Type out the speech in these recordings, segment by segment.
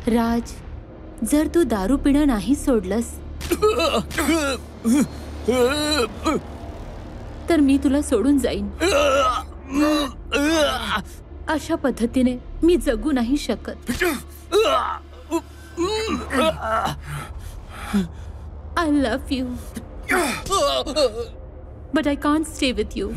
राज, जर तू दारू पिणं नाही सोडलंस तर मी तुला सोडून जाईन. अशा पद्धतीने मी जगू नाही शकत. I love you, but I can't stay with you.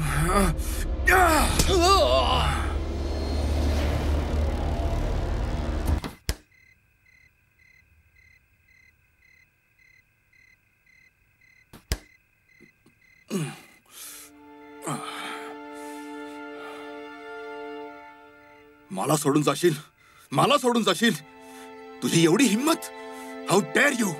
मला सोडून जाशील? मला सोडून जाशील? तुझी एवढी हिम्मत? How dare you!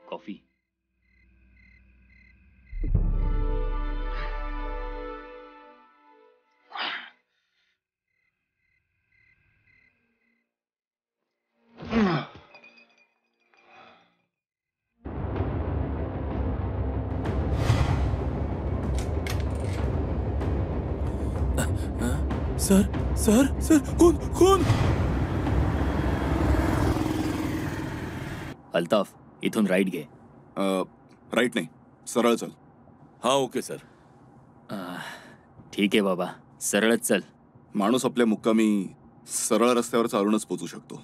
Coffee. Sir sir sir, कोण कोण? अल्ताफ, इथून राईट घे. राईट नाही, सरळ चल. हा, ओके सर. ठीक आहे बाबा, सरळच चल. माणूस आपल्या मुक्कामी सरळ रस्त्यावर चालूनच पोचू शकतो.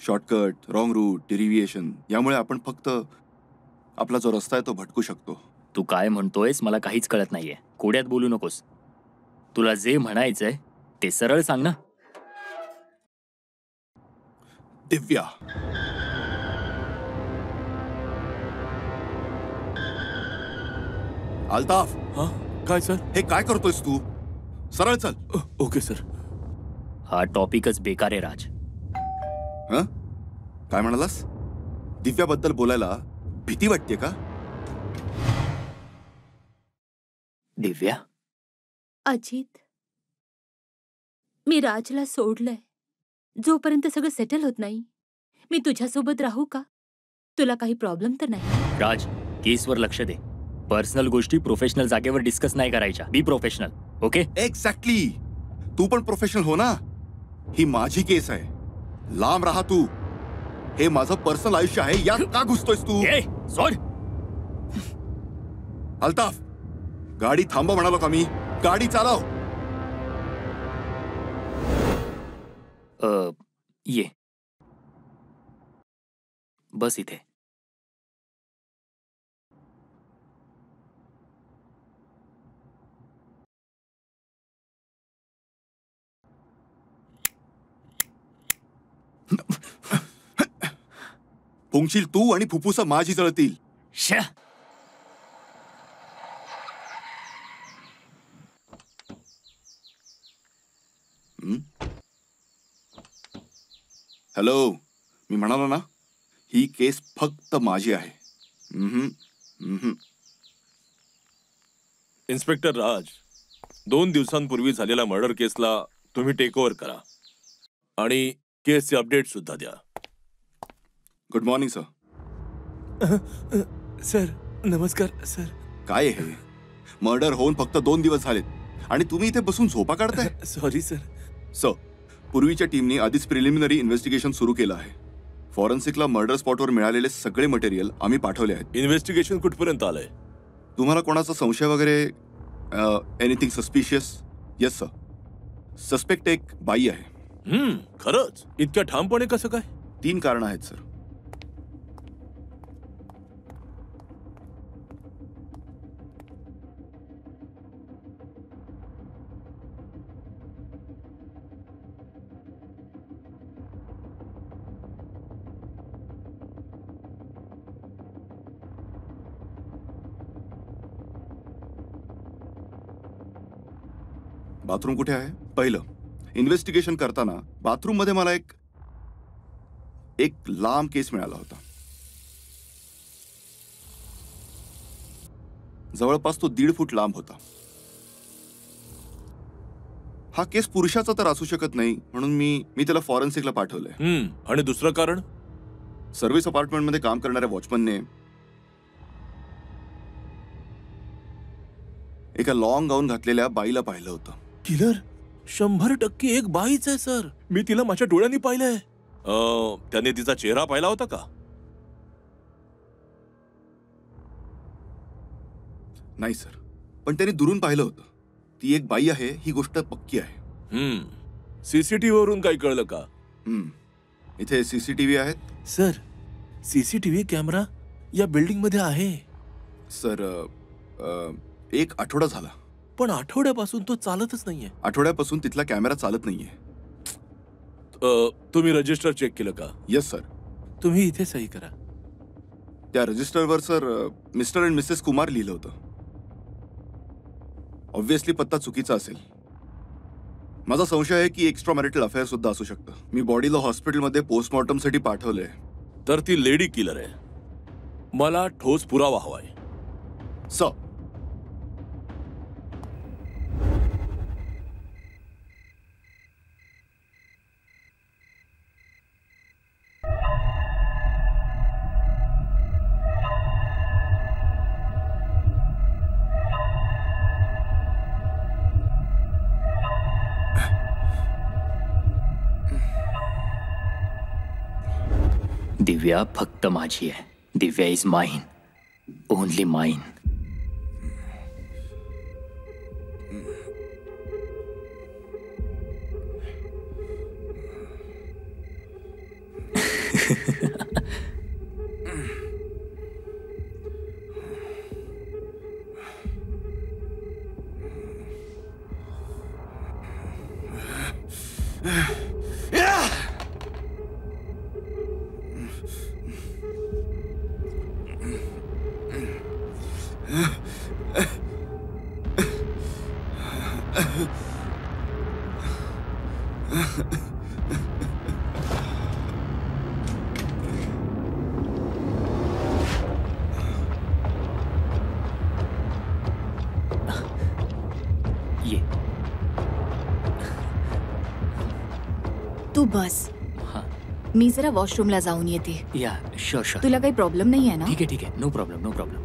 शॉर्टकट, रॉंग रूट, डेरिव्हिएशन यामुळे आपण फक्त आपला जो रस्ता आहे तो भटकू शकतो. तू काय म्हणतोयस मला काहीच कळत नाहीये. कोड्यात बोलू नकोस. तुला जे म्हणायचंय ते सरळ सांग ना. दिव्या, अल्ताफ. हा, काय सर? हे काय करतोयस तू? सरळ चल. Okay sir. हा टॉपिकच बेकार आहे राज. हं? काय म्हणालास? दिव्याबद्दल बोलायला भीती वाटते का? दिव्या? अजित, मी राजला सोडलंय. जोपर्यंत सगळं सेटल होत नाही मी तुझ्यासोबत राहू का? तुला काही प्रॉब्लेम तर नाही? राज, केसवर लक्ष दे. पर्सनल गोष्टी प्रोफेशनल जागेवर डिस्कस नाही करायच्या. Be professional, okay? एक्झॅक्टली. तू पण प्रोफेशनल हो ना. ही माझी केस आहे. लांब राहा तू. हे माझं पर्सनल आयुष्य आहे. यात का घुसतोयस तू? सोड. अल्ताफ, गाडी थांबव म्हणालो का मी? गाडी चालव. ये बस इथे. फुंकशील तू आणि फुफ्फुस माझी जळतील. श्या. हॅलो, मी म्हणालो ना, ही केस फक्त माझी आहे. हम्म, हम्म. इन्स्पेक्टर राज, 2 दिवसांपूर्वी झालेल्या मर्डर केसला तुम्ही टेक ओव्हर करा आणि केसचे अपडेट सुद्धा द्या. Good morning sir. सर नमस्कार सर. काय आहे हे? मर्डर होऊन फक्त 2 दिवस झालेत आणि तुम्ही इथे बसून झोपा काढताय. Sorry sir. सर, पूर्वीच्या टीमने आधीच प्रिलिमिनरी इन्व्हेस्टिगेशन सुरू केलं आहे. फॉरेन्सिकला मर्डर स्पॉटवर मिळालेले सगळे मटेरियल आम्ही पाठवले आहेत. इन्व्हेस्टिगेशन कुठपर्यंत आलंय? तुम्हाला कोणाचा संशय वगैरे, anything suspicious? Yes sir, suspect एक बाई आहे. खरंच? इतक्या ठामपणे कसं काय? 3 कारणं आहेत सर. बाथरूम कुठे आहे? पहिलं, इन्व्हेस्टिगेशन करताना बाथरूम मध्ये मला एक लांब केस मिळाला होता. जवळपास तो 1.5 फूट लांब होता. हा केस पुरुषाचा तर असू शकत नाही, म्हणून मी त्याला फॉरेन्सिकला पाठवलंय. आणि दुसरं कारण? सर्व्हिस अपार्टमेंट मध्ये काम करणाऱ्या वॉचमनने एका लॉंग गाऊन घातलेल्या बाईला पाहिलं होतं. किलर 100% एक बाईच आहे सर. मी तिला माझ्या डोळ्यांनी पाहिलंय. त्याने तिचा चेहरा पाहिला होता का? नाही सर, पण त्याने दुरून पाहिलं होतं. ती एक बाई आहे, ही गोष्ट पक्की आहे. सीसीटीव्ही वरून काही कळलं का? इथे सीसीटीव्ही आहेत सर. सीसीटीव्ही कॅमेरा या बिल्डिंग मध्ये आहे सर. 1 आठवडा झाला. पण आठवड्यापासून तो चालतच नाहीये. आठवड्यापासून तिथला कॅमेरा चालत नाहीये. तुम्ही रजिस्टर चेक केलं का? Yes sir. तुम्ही इथे सही करा. त्या रजिस्टरवर sir mister and Mrs Kumar लिहिलं होतं. ऑब्व्हियसली पत्ता चुकीचा असेल. माझा संशय आहे की एक्स्ट्रा मॅरिटल अफेअर सुद्धा असू शकतं. मी बॉडीला हॉस्पिटलमध्ये पोस्टमॉर्टमसाठी पाठवलंय. तर ती लेडी किलर आहे. मला ठोस पुरावा हवाय. सर, दिव्या फक्त माझी आहे. दिव्या इज माइन, ओनली माइन. ये. तू बस. हाँ. मी जरा वॉशरूमला जाऊन येते. या शुअर शुअर. तुला काही प्रॉब्लेम नाही आहे ना? ठीक आहे. No problem, no problem.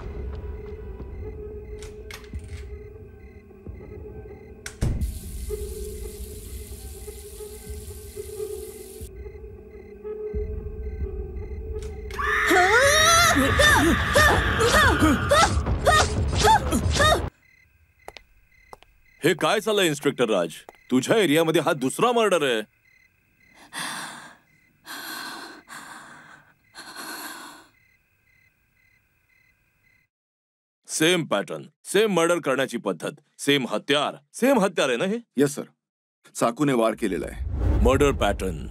हे काय चाललंय इन्स्पेक्टर राज? तुझ्या एरियामध्ये हा दुसरा मर्डर आहे. सेम पॅटर्न, सेम मर्डर करण्याची पद्धत, सेम हत्यार आहे ना हे? Yes sir. चाकूने वार केलेला आहे. मर्डर पॅटर्न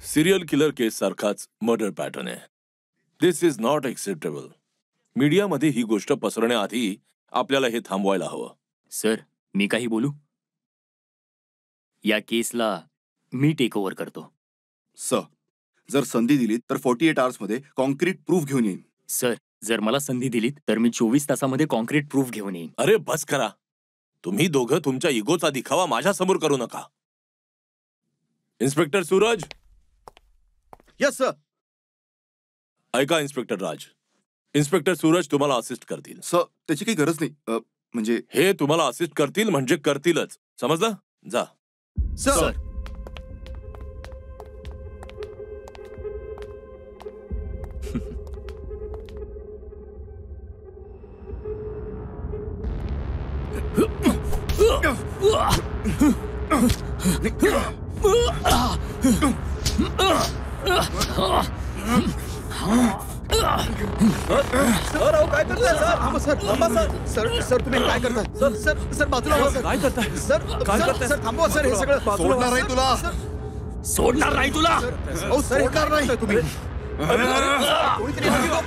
सिरियल किलर केस सारखाच मर्डर पॅटर्न आहे. दिस इज नॉट एक्सेप्टेबल. मीडियामध्ये ही गोष्ट पसरण्याआधी आपल्याला हे थांबवायला हवं. सर, मी काही बोलू? या केसला मी टेक ओव्हर करतो. सर, जर संधी दिली तर 48 आवर्स मध्ये कॉन्क्रीट प्रूफ घेऊन येईन. सर, जर मला संधी दिलीत तर मी 24 तासामध्ये कॉन्क्रीट प्रूफ घेऊन येईन. अरे बस करा. तुम्ही दोघं तुमच्या इगोचा दिखावा माझ्या समोर करू नका. इन्स्पेक्टर सूरज. Yes sir. ऐका इन्स्पेक्टर राज, इन्स्पेक्टर सूरज तुम्हाला असिस्ट करतील. सर, त्याची काही गरज नाही. म्हणजे हे तुम्हाला असिस्ट करतील म्हणजे करतीलच, समजलं? जा. सर. काय करताय सर? सर तुम्ही काय करताय? सर बाजूला व्हा सर. काय करताय? सर थांबवा सर, हे सगळं सोडणार नाही तुला. सोडणार नाही तुला. अहो सर, हे काय करताय तुम्ही? कोणीतरी हटवा.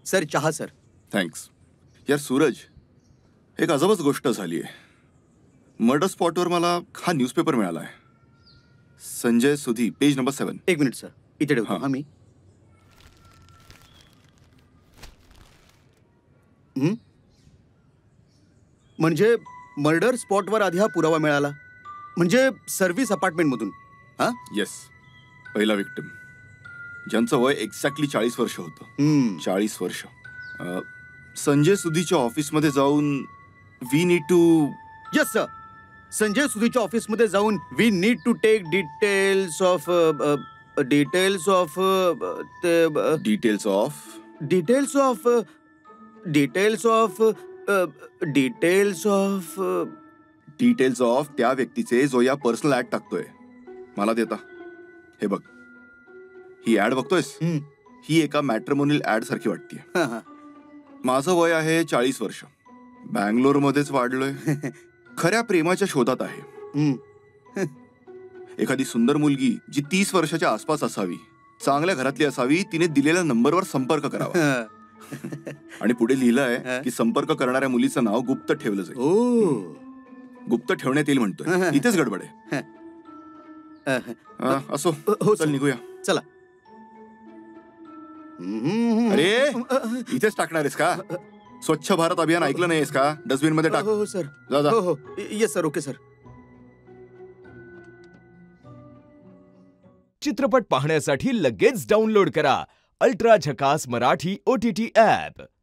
सर चहा सर. थँक्स. यार सूरज, एक अजबच गोष्ट झाली आहे. मर्डर स्पॉटवर मला हा न्यूजपेपर मिळाला आहे. संजय सुधी, पेज नंबर 7. एक मिनिट सर, इथे ठेवतो. हां. हा मी. म्हणजे मर्डर स्पॉटवर आधी हा पुरावा मिळाला, म्हणजे सर्व्हिस अपार्टमेंट मधून. हा येस, पहिला विक्टिम, ज्यांचं वय एक्झॅक्टली 40 वर्ष होतं. 40 वर्ष. संजय सुधीच्या ऑफिसमध्ये जाऊन we need to. Yes sir. Sanjay सुधीच्या ऑफिसमध्ये जाऊन we need to take details of details of details of details of details of details of details of त्या व्यक्तीचे जो या पर्सनल ऍड टाकतोय. मला देता. हे बघ, ही ऍड बघतोयस, ही एका मॅट्रिमोनियल ऍड सारखी वाटते. माझं वय आहे 40 वर्ष. बँगलोर मध्येच वाढलोय. खऱ्या प्रेमाच्या शोधात आहे. एखादी सुंदर मुलगी जी 30 वर्षाच्या आसपास असावी, चांगल्या घरातली असावी, तिने दिलेल्या नंबरवर संपर्क करावा. आणि पुढे लिहिलंय की संपर्क करणाऱ्या मुलीचं नाव गुप्त ठेवलं जाईल. गुप्त ठेवण्यात येईल म्हणतोय. इथेच गडबड आहे. असो, चल निघूया. चला. अरे, इथेच टाकणार आहेस का? स्वच्छ भारत अभियान ऐकलं नाहीस का? डस्टबिन मध्ये टाक. हो सर. जा जा. हो येस सर. Okay sir. चित्रपट पाहण्यासाठी लगेच डाउनलोड करा अल्ट्रा झकास मराठी OTT ॲप.